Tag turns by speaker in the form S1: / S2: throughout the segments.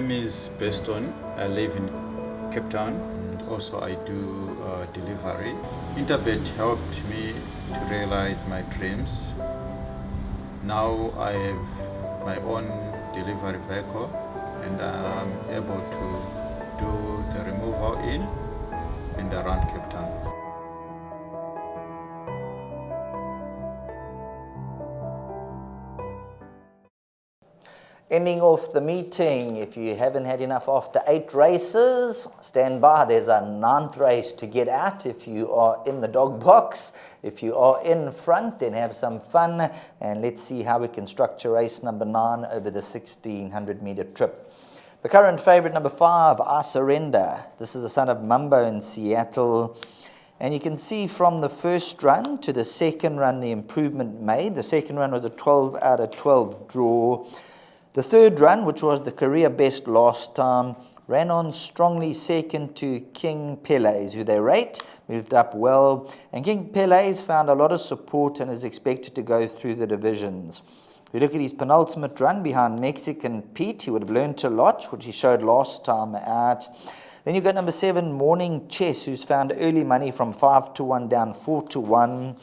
S1: name is Beston. I live in Cape Town. Also, I do delivery. Interbet helped me to realize my dreams. Now I have my own delivery vehicle and I'm able to do the removal in and around Cape Town.
S2: Ending off the meeting, if you haven't had enough after 8 races, stand by. There's a 9th race to get at if you are in the dog box. If you are in front, then have some fun. And let's see how we can structure race number 9 over the 1,600 meter trip. The current favourite, number 5, I Surrender. This is the son of Mumbo in Seattle. And you can see from the first run to the second run the improvement made. The second run was a 12 out of 12 draw. The third run, which was the career best last time, ran on strongly second to King Pele's, who they rate, moved up well. And King Pele's found a lot of support and is expected to go through the divisions. If you look at his penultimate run behind Mexican Pete, he would have learned a lot, which he showed last time out. Then you've got number 7, Morning Chess, who's found early money from 5-1 down 4-1.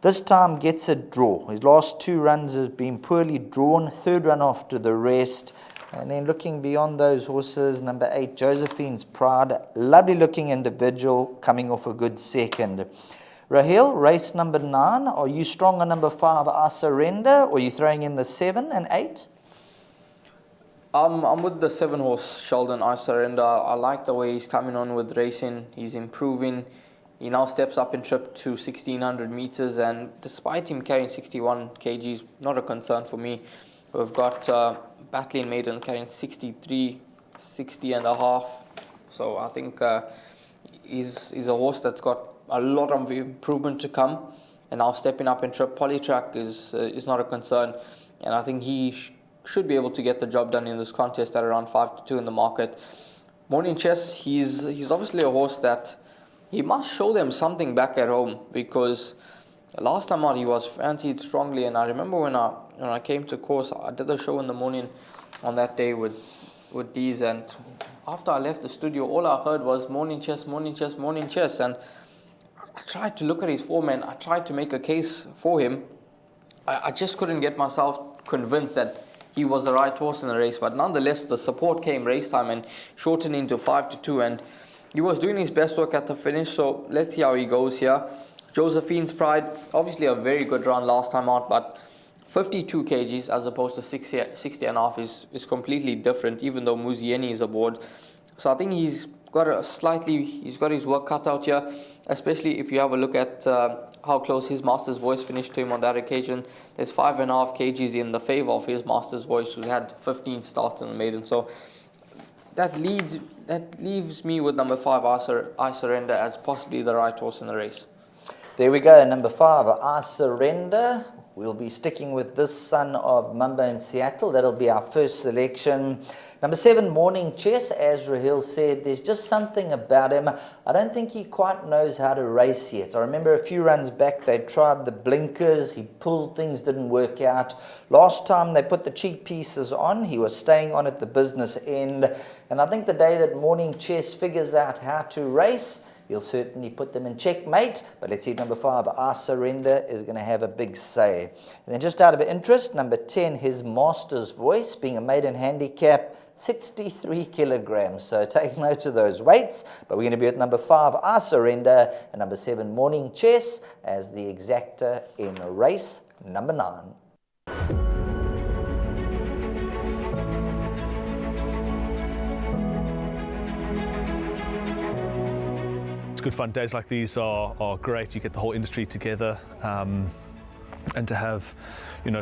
S2: This time gets a draw. His last 2 runs have been poorly drawn, third run after the rest. And then looking beyond those horses, number 8, Josephine's Pride, lovely looking individual, coming off a good second. Raheel, race number 9, are you strong on number 5, I Surrender, or are you throwing in the 7 and 8?
S3: I'm with the 7 horse, Sheldon, I Surrender. I like the way he's coming on with racing. He's improving. He now steps up in trip to 1,600 meters, and despite him carrying 61 kgs, not a concern for me. We've got Battling Maiden carrying 63, 60 and a half. So I think he's a horse that's got a lot of improvement to come, and now stepping up in trip. Polytrack is not a concern, and I think he should be able to get the job done in this contest at around 5-2 in the market. Morning Chess, he's obviously a horse that he must show them something back at home, because last time out he was fancied strongly, and I remember when I came to course, I did a show in the morning on that day with Dees, and after I left the studio, all I heard was Morning Chess, Morning Chess, Morning Chess, and I tried to look at his form and I tried to make a case for him. I just couldn't get myself convinced that he was the right horse in the race, but nonetheless the support came race time and shortened into 5-2, and he was doing his best work at the finish, so let's see how he goes here. Josephine's Pride, obviously a very good run last time out, but 52 kgs as opposed to 60 and a half is completely different, even though Muzieni is aboard. So I think he's got his work cut out here, especially if you have a look at how close his Master's Voice finished to him on that occasion. There's 5.5 kgs in the favour of his Master's Voice, who had 15 starts in the maiden. So that leaves me with number 5, I Surrender, as possibly the right horse in the race.
S2: There we go, number 5, I Surrender. We'll be sticking with this son of Mumbo in Seattle. That'll be our first selection. Number 7, Morning Chess. As Raheel said, there's just something about him. I don't think he quite knows how to race yet. I remember a few runs back, they tried the blinkers. He pulled things, didn't work out. Last time they put the cheek pieces on, he was staying on at the business end. And I think the day that Morning Chess figures out how to race, he'll certainly put them in checkmate. But let's see if number 5, I Surrender, is going to have a big say. And then just out of interest, number 10, his Master's Voice, being a maiden handicap, 63 kilograms. So take note of those weights. But we're going to be at number 5, I Surrender, and number 7, Morning Chess, as the exacta in race number 9.
S4: It's good fun. Days like these are great. You get the whole industry together, and to have,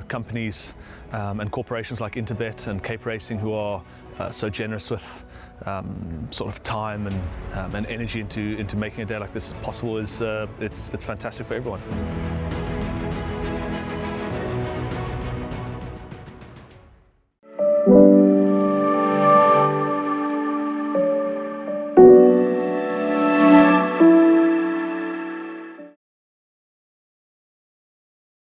S4: companies and corporations like Interbet and Cape Racing, who are so generous with sort of time and energy into making a day like this possible, is it's fantastic for everyone.